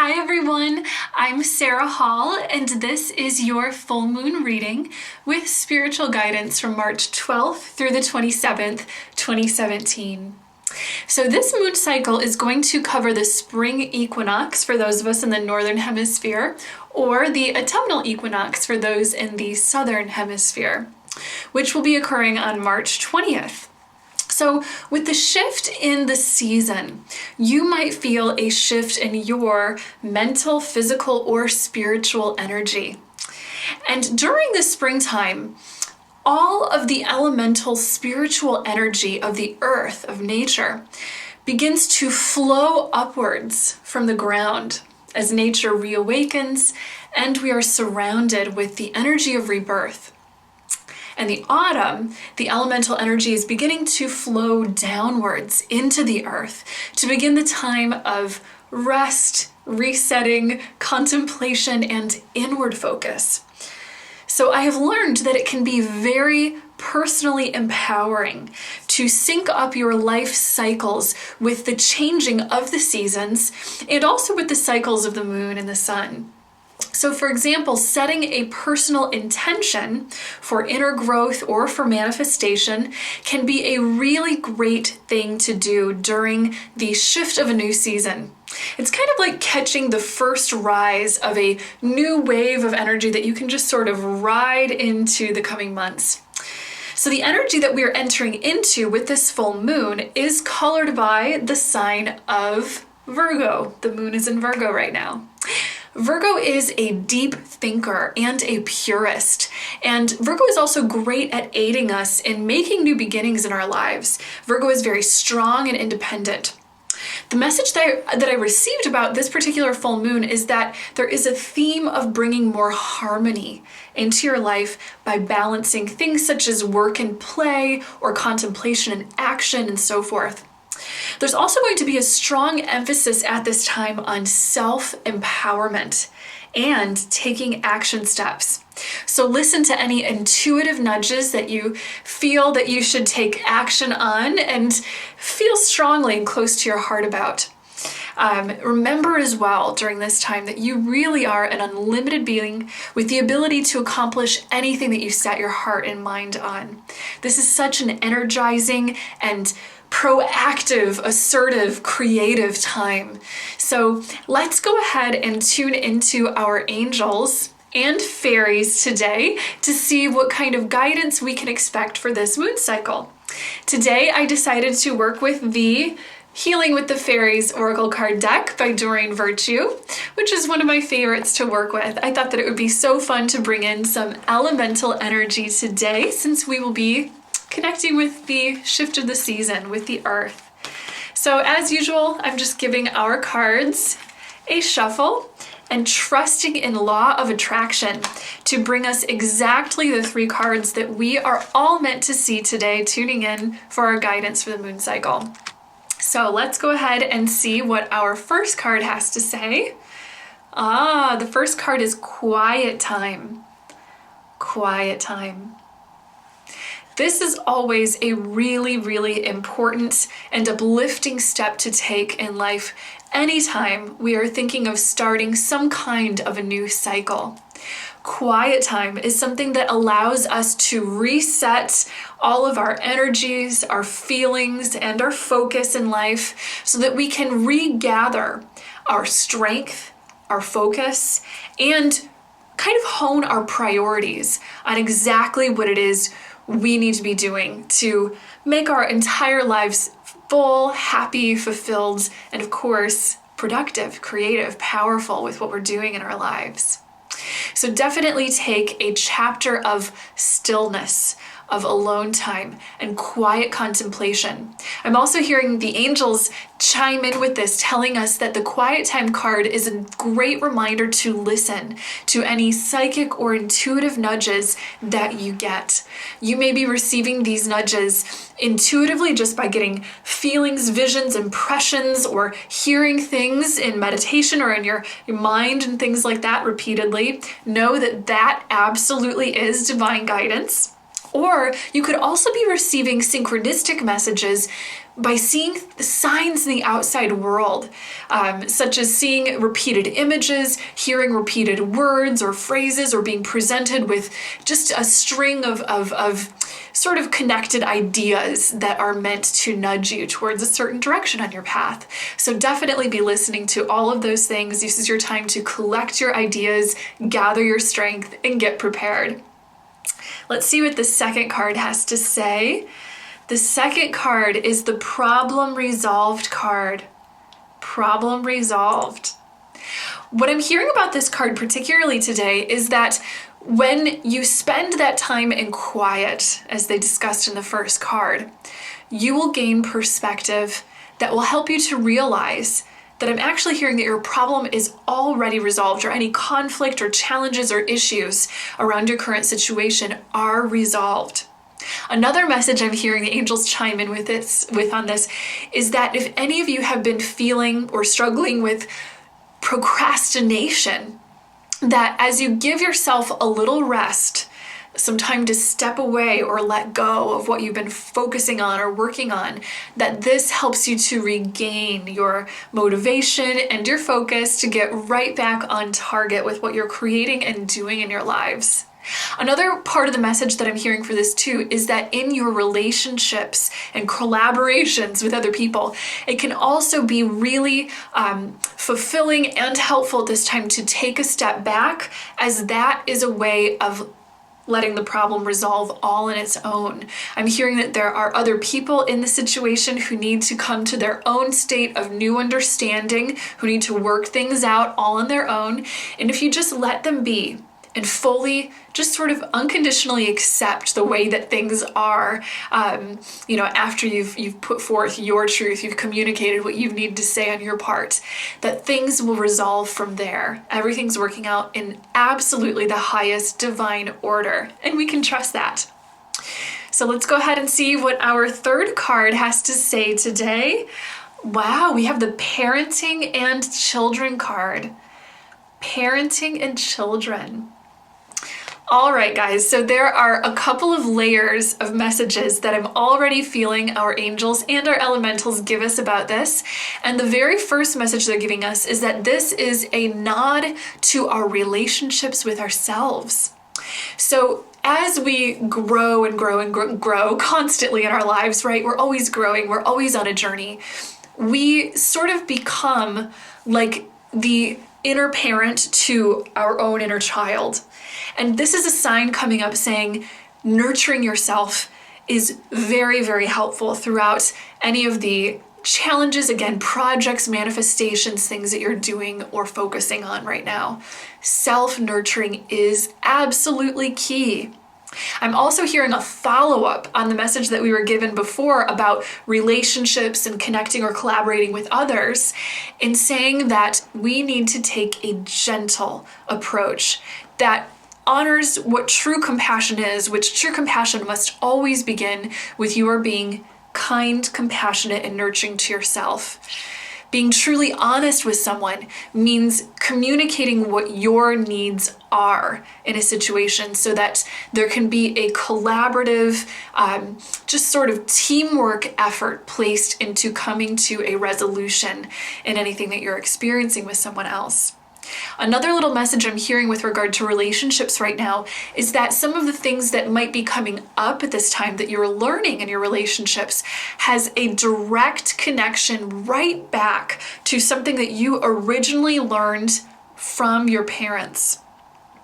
Hi everyone, I'm Sarah Hall, and this is your full moon reading with spiritual guidance from March 12th through the 27th, 2017. So this moon cycle is going to cover the spring equinox for those of us in the northern hemisphere, or the autumnal equinox for those in the southern hemisphere, which will be occurring on March 20th. So with the shift in the season, you might feel a shift in your mental, physical, or spiritual energy. And during the springtime, all of the elemental spiritual energy of the earth, of nature, begins to flow upwards from the ground as nature reawakens and we are surrounded with the energy of rebirth. And the autumn, the elemental energy is beginning to flow downwards into the earth to begin the time of rest, resetting, contemplation, and inward focus. So I have learned that it can be very personally empowering to sync up your life cycles with the changing of the seasons and also with the cycles of the moon and the sun. So for example, setting a personal intention for inner growth or for manifestation can be a really great thing to do during the shift of a new season. It's kind of like catching the first rise of a new wave of energy that you can just sort of ride into the coming months. So the energy that we are entering into with this full moon is colored by the sign of Virgo. The moon is in Virgo right now. Virgo is a deep thinker and a purist, and Virgo is also great at aiding us in making new beginnings in our lives. Virgo is very strong and independent. The message that I received about this particular full moon is that there is a theme of bringing more harmony into your life by balancing things such as work and play, or contemplation and action, and so forth. There's also going to be a strong emphasis at this time on self-empowerment and taking action steps. So listen to any intuitive nudges that you feel that you should take action on and feel strongly and close to your heart about. Remember as well during this time that you really are an unlimited being with the ability to accomplish anything that you set your heart and mind on. This is such an energizing and proactive, assertive, creative time. So let's go ahead and tune into our angels and fairies today to see what kind of guidance we can expect for this moon cycle. Today I decided to work with the Healing with the Fairies Oracle card deck by Doreen Virtue, which is one of my favorites to work with. I thought that it would be so fun to bring in some elemental energy today since we will be connecting with the shift of the season with the earth. So as usual, I'm just giving our cards a shuffle and trusting in law of attraction to bring us exactly the 3 cards that we are all meant to see today, tuning in for our guidance for the moon cycle. So let's go ahead and see what our first card has to say. The first card is quiet time. Quiet time. This is always a really, really important and uplifting step to take in life anytime we are thinking of starting some kind of a new cycle. Quiet time is something that allows us to reset all of our energies, our feelings, and our focus in life so that we can regather our strength, our focus, and kind of hone our priorities on exactly what it is we need to be doing to make our entire lives full, happy, fulfilled, and of course, productive, creative, powerful with what we're doing in our lives. So definitely take a chapter of stillness, of alone time, and quiet contemplation. I'm also hearing the angels chime in with this, telling us that the quiet time card is a great reminder to listen to any psychic or intuitive nudges that you get. You may be receiving these nudges intuitively just by getting feelings, visions, impressions, or hearing things in meditation or in your mind and things like that repeatedly. Know that that absolutely is divine guidance. Or you could also be receiving synchronistic messages by seeing signs in the outside world, such as seeing repeated images, hearing repeated words or phrases, or being presented with just a string of sort of connected ideas that are meant to nudge you towards a certain direction on your path. So definitely be listening to all of those things. This is your time to collect your ideas, gather your strength, and get prepared. Let's see what the second card has to say. The second card is the problem resolved card. Problem resolved. What I'm hearing about this card particularly today is that when you spend that time in quiet, as they discussed in the first card, you will gain perspective that will help you to realize that I'm actually hearing that your problem is already resolved, or any conflict or challenges or issues around your current situation are resolved. Another message I'm hearing the angels chime in with on this is that if any of you have been feeling or struggling with procrastination, that as you give yourself a little rest, some time to step away or let go of what you've been focusing on or working on, that this helps you to regain your motivation and your focus to get right back on target with what you're creating and doing in your lives. Another part of the message that I'm hearing for this too is that in your relationships and collaborations with other people, it can also be really fulfilling and helpful at this time to take a step back, as that is a way of letting the problem resolve all on its own. I'm hearing that there are other people in the situation who need to come to their own state of new understanding, who need to work things out all on their own. And if you just let them be and fully just sort of unconditionally accept the way that things are, after you've put forth your truth, you've communicated what you need to say on your part, that things will resolve from there. Everything's working out in absolutely the highest divine order, and we can trust that. So let's go ahead and see what our third card has to say today. Wow, we have the parenting and children card. Parenting and children. All right, guys, so there are a couple of layers of messages that I'm already feeling our angels and our elementals give us about this. And the very first message they're giving us is that this is a nod to our relationships with ourselves. So as we grow and grow and grow constantly in our lives, right? We're always growing, we're always on a journey. We sort of become like the inner parent to our own inner child. And this is a sign coming up saying nurturing yourself is very, very helpful throughout any of the challenges, again, projects, manifestations, things that you're doing or focusing on right now. Self-nurturing is absolutely key. I'm also hearing a follow-up on the message that we were given before about relationships and connecting or collaborating with others, in saying that we need to take a gentle approach that honors what true compassion is, which true compassion must always begin with you are being kind, compassionate, and nurturing to yourself. Being truly honest with someone means communicating what your needs are in a situation so that there can be a collaborative, just sort of teamwork effort placed into coming to a resolution in anything that you're experiencing with someone else. Another little message I'm hearing with regard to relationships right now is that some of the things that might be coming up at this time that you're learning in your relationships has a direct connection right back to something that you originally learned from your parents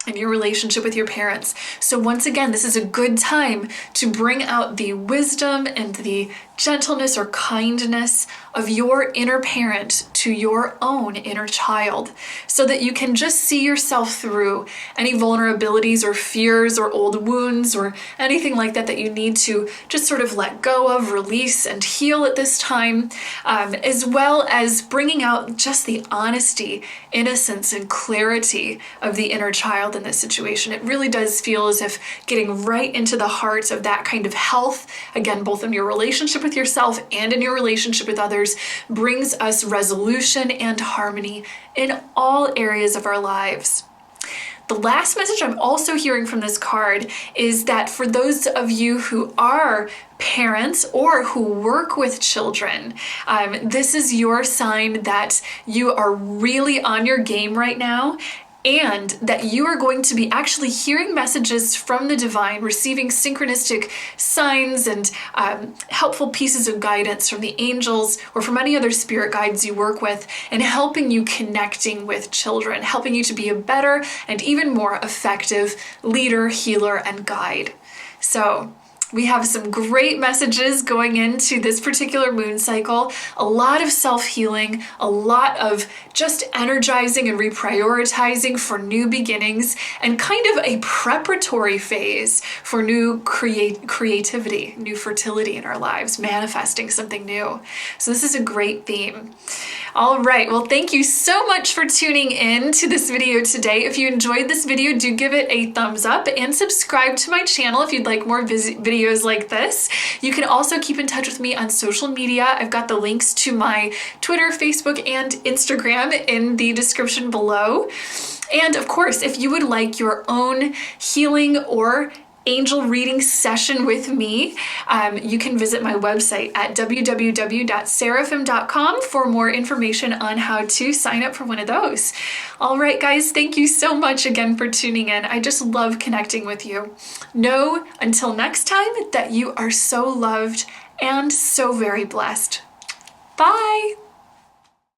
and your relationship with your parents. So once again, this is a good time to bring out the wisdom and the gentleness or kindness of your inner parent to your own inner child, so that you can just see yourself through any vulnerabilities or fears or old wounds or anything like that that you need to just sort of let go of, release, and heal at this time, as well as bringing out just the honesty, innocence, and clarity of the inner child in this situation. It really does feel as if getting right into the heart of that kind of health, again, both in your relationship with yourself and in your relationship with others, brings us resolution and harmony in all areas of our lives. The last message I'm also hearing from this card is that for those of you who are parents or who work with children, this is your sign that you are really on your game right now, and that you are going to be actually hearing messages from the divine, receiving synchronistic signs and helpful pieces of guidance from the angels or from any other spirit guides you work with, and helping you connecting with children, helping you to be a better and even more effective leader, healer, and guide. So we have some great messages going into this particular moon cycle, a lot of self-healing, a lot of just energizing and reprioritizing for new beginnings, and kind of a preparatory phase for new creativity, new fertility in our lives, manifesting something new. So this is a great theme. All right, well, thank you so much for tuning in to this video today. If you enjoyed this video, do give it a thumbs up and subscribe to my channel if you'd like more videos like this. You can also keep in touch with me on social media. I've got the links to my Twitter, Facebook, and Instagram in the description below. And of course, if you would like your own healing or angel reading session with me, you can visit my website at www.seraphim.com for more information on how to sign up for one of those. All right, guys, thank you so much again for tuning in. I just love connecting with you. Know until next time that you are so loved and so very blessed. Bye.